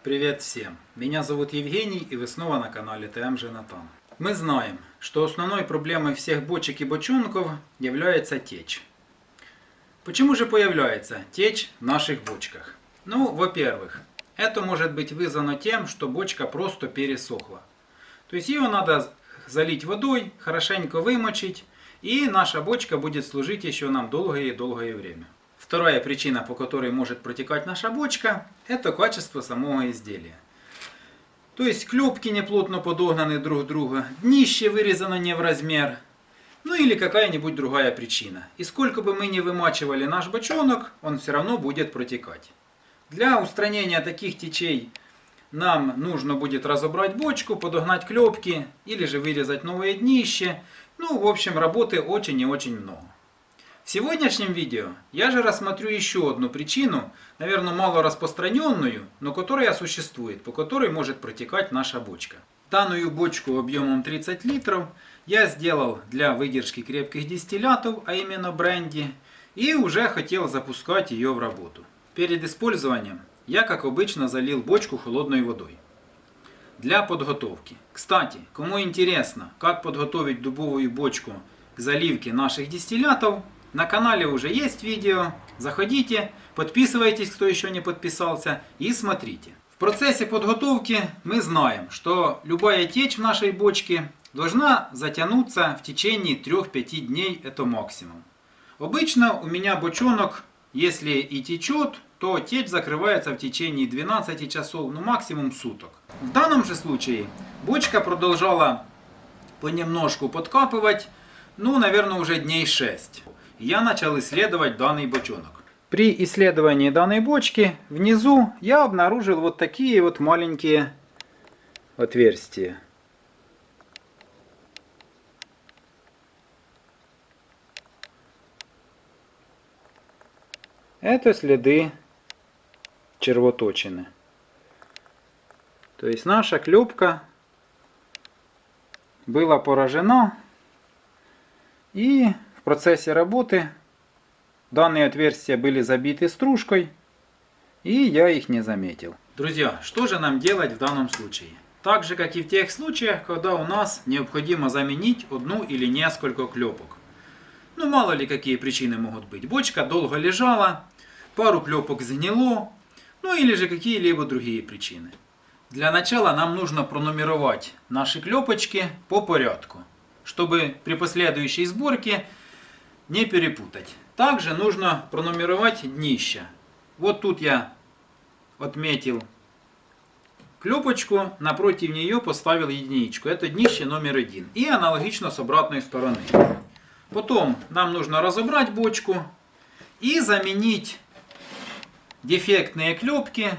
Привет всем! Меня зовут Евгений, и вы снова на канале ТМ Натан. Мы знаем, что основной проблемой всех бочек и бочонков является течь. Почему же появляется течь в наших бочках? Ну, во-первых, это может быть вызвано тем, что бочка просто пересохла. То есть ее надо залить водой, хорошенько вымочить, и наша бочка будет служить еще нам долгое и долгое время. Вторая причина, по которой может протекать наша бочка, это качество самого изделия. То есть клепки неплотно подогнаны друг к другу, днище вырезано не в размер, ну или какая-нибудь другая причина. И сколько бы мы ни вымачивали наш бочонок, он все равно будет протекать. Для устранения таких течей нам нужно будет разобрать бочку, подогнать клепки или же вырезать новое днище. Ну, в общем, работы очень и очень много. В сегодняшнем видео я же рассмотрю еще одну причину, наверное, мало распространенную, но которая существует, по которой может протекать наша бочка. Данную бочку объемом 30 литров я сделал для выдержки крепких дистиллятов, а именно бренди, и уже хотел запускать ее в работу. Перед использованием я, как обычно, залил бочку холодной водой для подготовки. Кстати, кому интересно, как подготовить дубовую бочку к заливке наших дистиллятов, на канале уже есть видео, заходите, подписывайтесь, кто еще не подписался, и смотрите. В процессе подготовки мы знаем, что любая течь в нашей бочке должна затянуться в течение 3-5 дней, это максимум. Обычно у меня бочонок, если и течет, то течь закрывается в течение 12 часов, ну максимум суток. В данном же случае бочка продолжала понемножку подкапывать, ну наверное уже дней 6. Я начал исследовать данный бочонок. При исследовании данной бочки внизу я обнаружил вот такие вот маленькие отверстия. Это следы червоточины. То есть наша клепка была поражена, и в процессе работы данные отверстия были забиты стружкой, и я их не заметил. Друзья, что же нам делать в данном случае? Так же, как и в тех случаях, когда у нас необходимо заменить одну или несколько клепок. Ну, мало ли какие причины могут быть. Бочка долго лежала, пару клепок сгнило, ну или же какие-либо другие причины. Для начала нам нужно пронумеровать наши клепочки по порядку, чтобы при последующей сборке не перепутать. Также нужно пронумеровать днище. Вот тут я отметил клепочку, напротив нее поставил единичку. Это днище номер 1. И аналогично с обратной стороны. Потом нам нужно разобрать бочку и заменить дефектные клепки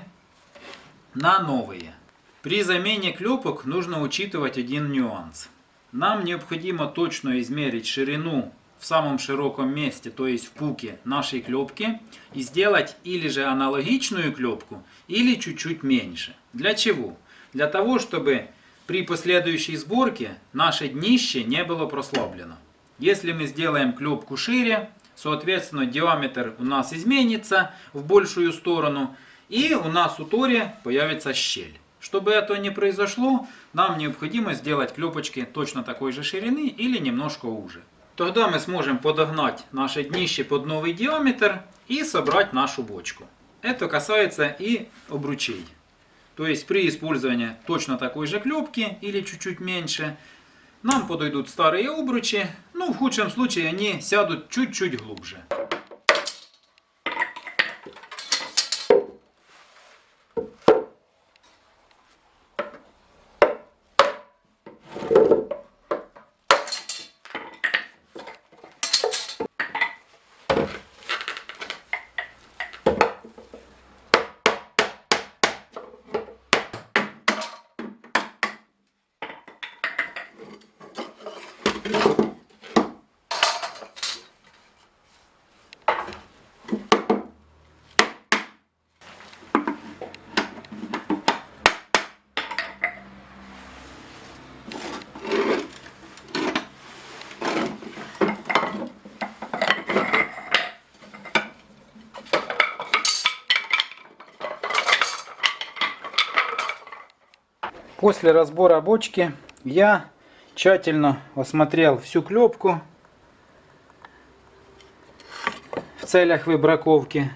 на новые. При замене клепок нужно учитывать один нюанс. Нам необходимо точно измерить ширину в самом широком месте, то есть в пуке нашей клепки, и сделать или же аналогичную клепку, или чуть-чуть меньше. Для чего? Для того, чтобы при последующей сборке наше днище не было прослаблено. Если мы сделаем клепку шире, соответственно диаметр у нас изменится в большую сторону, и у нас у тори появится щель. Чтобы это не произошло, нам необходимо сделать клепочки точно такой же ширины или немножко уже. Тогда мы сможем подогнать наше днище под новый диаметр и собрать нашу бочку. Это касается и обручей. То есть при использовании точно такой же клепки или чуть-чуть меньше, нам подойдут старые обручи, но в худшем случае они сядут чуть-чуть глубже. После разбора бочки я тщательно осмотрел всю клепку в целях выбраковки.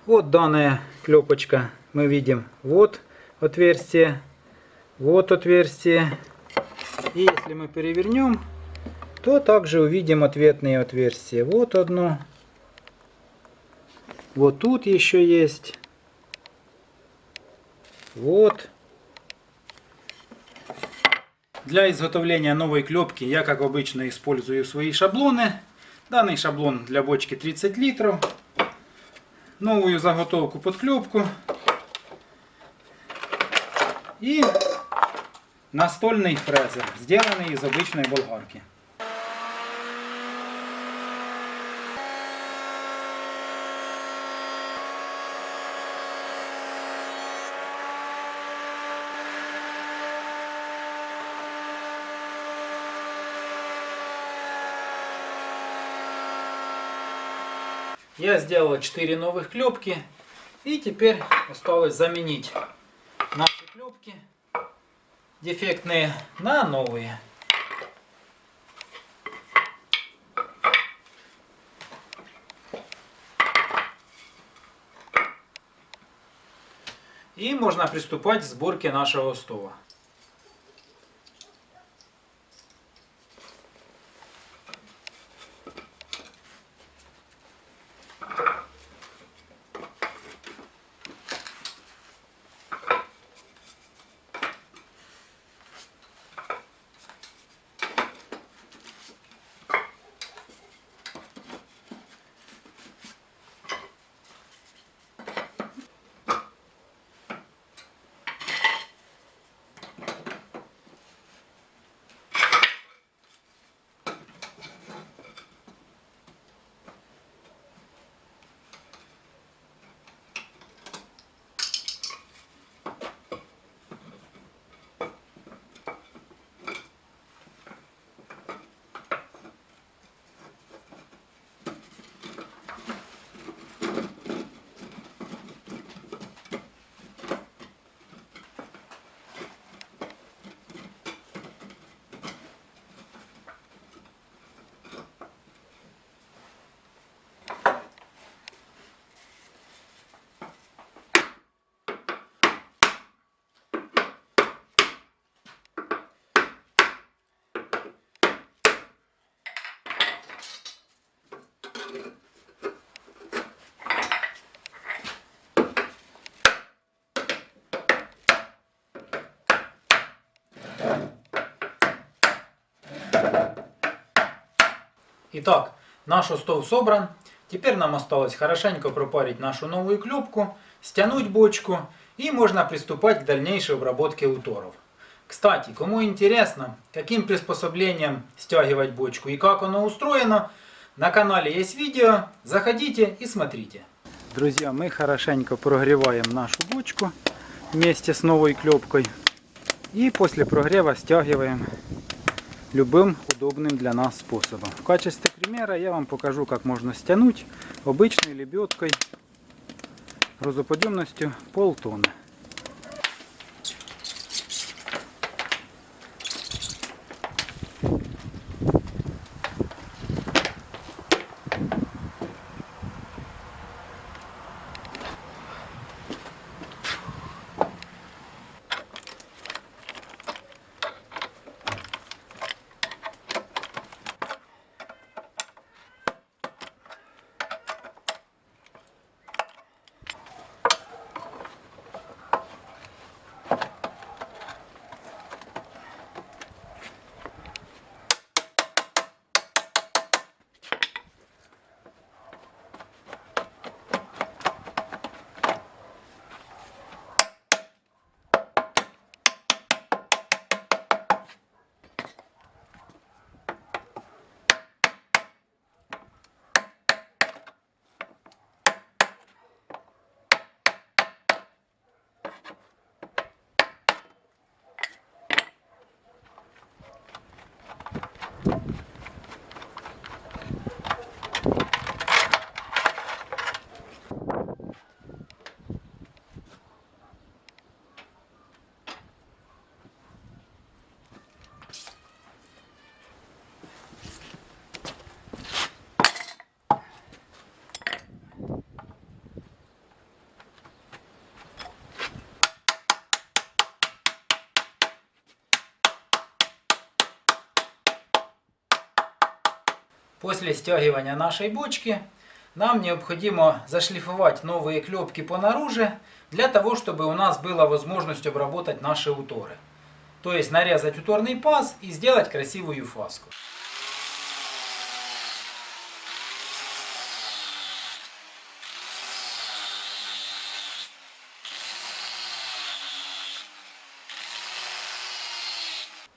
Вот данная клепочка. Мы видим вот отверстие, вот отверстие. И если мы перевернем, то также увидим ответные отверстия. Вот одно. Вот тут еще есть. Вот. Для изготовления новой клепки я, как обычно, использую свои шаблоны. Данный шаблон для бочки 30 литров. Новую заготовку под клепку. И настольный фрезер, сделанный из обычной болгарки. Я сделал 4 новых клепки. И теперь осталось заменить наши клепки дефектные на новые. И можно приступать к сборке нашего остова. Итак, наш остов собран. Теперь нам осталось хорошенько пропарить нашу новую клепку, стянуть бочку и можно приступать к дальнейшей обработке уторов. Кстати, кому интересно, каким приспособлением стягивать бочку и как оно устроено, на канале есть видео, заходите и смотрите. Друзья, мы хорошенько прогреваем нашу бочку вместе с новой клепкой и после прогрева стягиваем любым удобным для нас способом. В качестве примера я вам покажу, как можно стянуть обычной лебедкой грузоподъемностью полтонны. После стягивания нашей бочки нам необходимо зашлифовать новые клепки по наружу, для того, чтобы у нас была возможность обработать наши уторы. То есть нарезать уторный паз и сделать красивую фаску.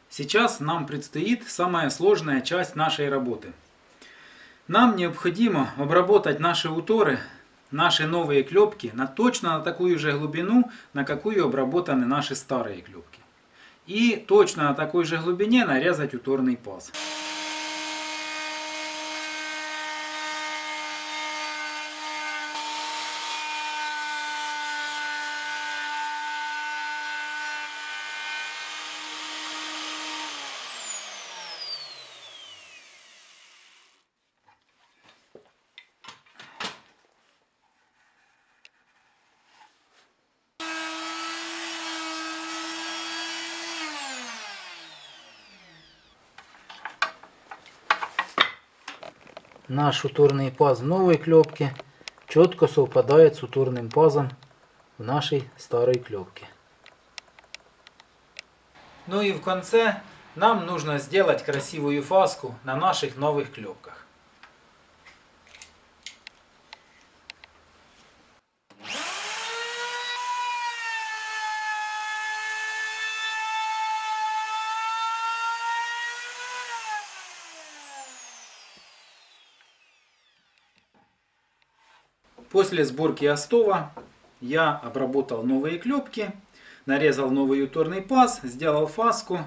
Сейчас нам предстоит самая сложная часть нашей работы. Нам необходимо обработать наши уторы, наши новые клепки точно на такую же глубину, на какую обработаны наши старые клепки. И точно на такой же глубине нарезать уторный паз. Наш уторный паз в новой клепке четко совпадает с уторным пазом в нашей старой клепке. Ну и в конце нам нужно сделать красивую фаску на наших новых клепках. После сборки остова я обработал новые клепки, нарезал новый уторный паз, сделал фаску,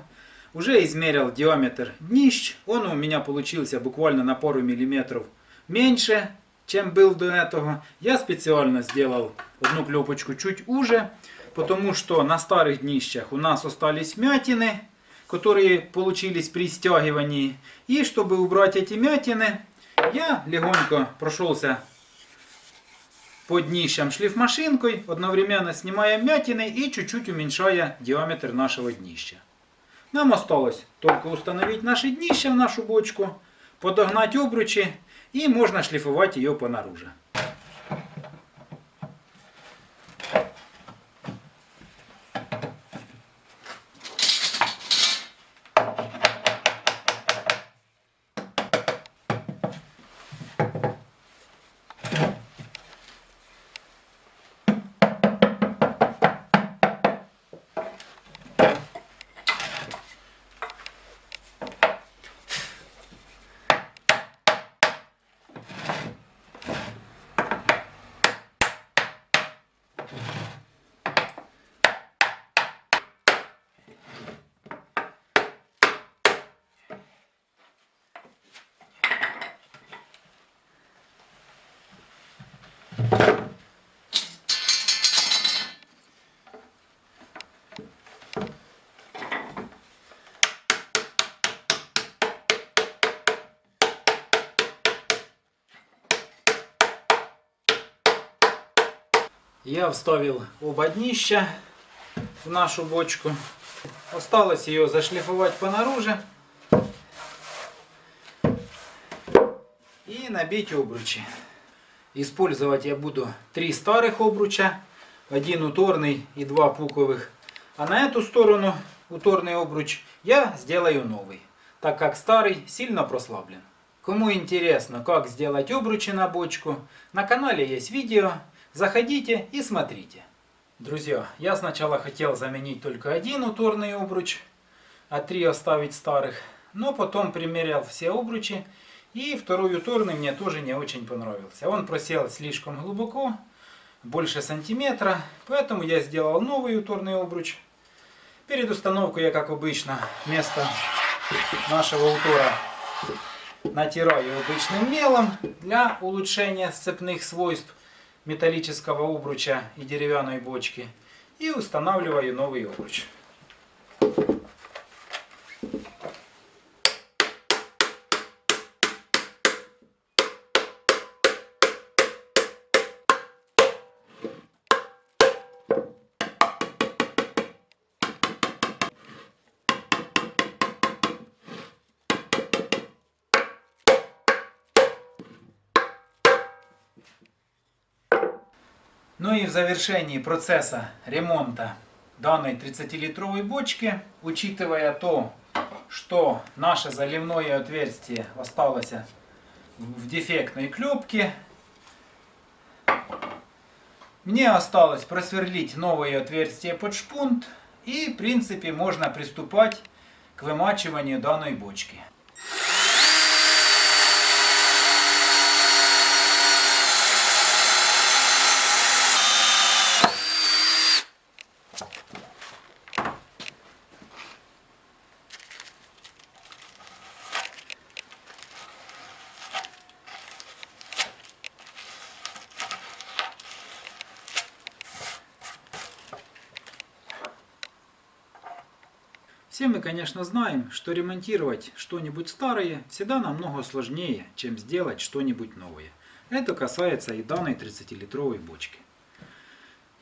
уже измерил диаметр днищ. Он у меня получился буквально на пару миллиметров меньше, чем был до этого. Я специально сделал одну клепочку чуть уже, потому что на старых днищах у нас остались вмятины, которые получились при стягивании. И чтобы убрать эти вмятины, я легонько прошелся по днищам шлифмашинкой, одновременно снимая вмятины и чуть-чуть уменьшая диаметр нашего днища. Нам осталось только установить наши днища в нашу бочку, подогнать обручи и можно шлифовать ее по наружу. Я вставил оба днища в нашу бочку. Осталось ее зашлифовать по наружу и набить обручи. Использовать я буду 3 старых обруча, 1 уторный и 2 пуковых. А на эту сторону уторный обруч я сделаю новый, так как старый сильно прослаблен. Кому интересно, как сделать обручи на бочку, на канале есть видео. Заходите и смотрите. Друзья, я сначала хотел заменить только 1 уторный обруч, а 3 оставить старых. Но потом примерял все обручи, и второй уторный мне тоже не очень понравился. Он просел слишком глубоко, больше сантиметра, поэтому я сделал новый уторный обруч. Перед установкой я, как обычно, вместо нашего утора натираю обычным мелом для улучшения сцепных свойств металлического обруча и деревянной бочки и устанавливаю новый обруч. Ну и в завершении процесса ремонта данной 30-литровой бочки, учитывая то, что наше заливное отверстие осталось в дефектной клепке, мне осталось просверлить новые отверстия под шпунт, и в принципе можно приступать к вымачиванию данной бочки. Все мы, конечно, знаем, что ремонтировать что-нибудь старое всегда намного сложнее, чем сделать что-нибудь новое. Это касается и данной 30-литровой бочки.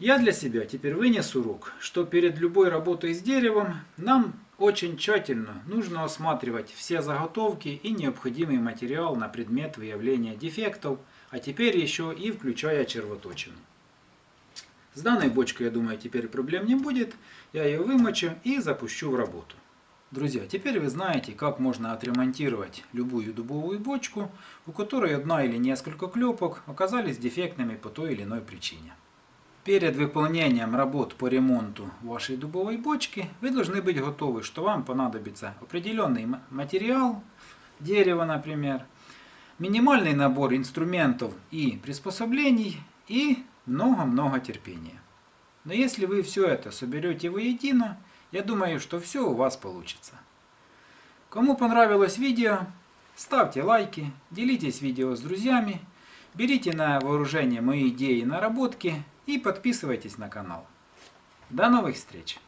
Я для себя теперь вынес урок, что перед любой работой с деревом нам очень тщательно нужно осматривать все заготовки и необходимый материал на предмет выявления дефектов, а теперь еще и включая червоточину. С данной бочкой, я думаю, теперь проблем не будет. Я ее вымочу и запущу в работу. Друзья, теперь вы знаете, как можно отремонтировать любую дубовую бочку, у которой одна или несколько клепок оказались дефектными по той или иной причине. Перед выполнением работ по ремонту вашей дубовой бочки вы должны быть готовы, что вам понадобится определенный материал, дерево, например, минимальный набор инструментов и приспособлений и много-много терпения. Но если вы все это соберете воедино, я думаю, что все у вас получится. Кому понравилось видео, ставьте лайки, делитесь видео с друзьями, берите на вооружение мои идеи и наработки и подписывайтесь на канал. До новых встреч!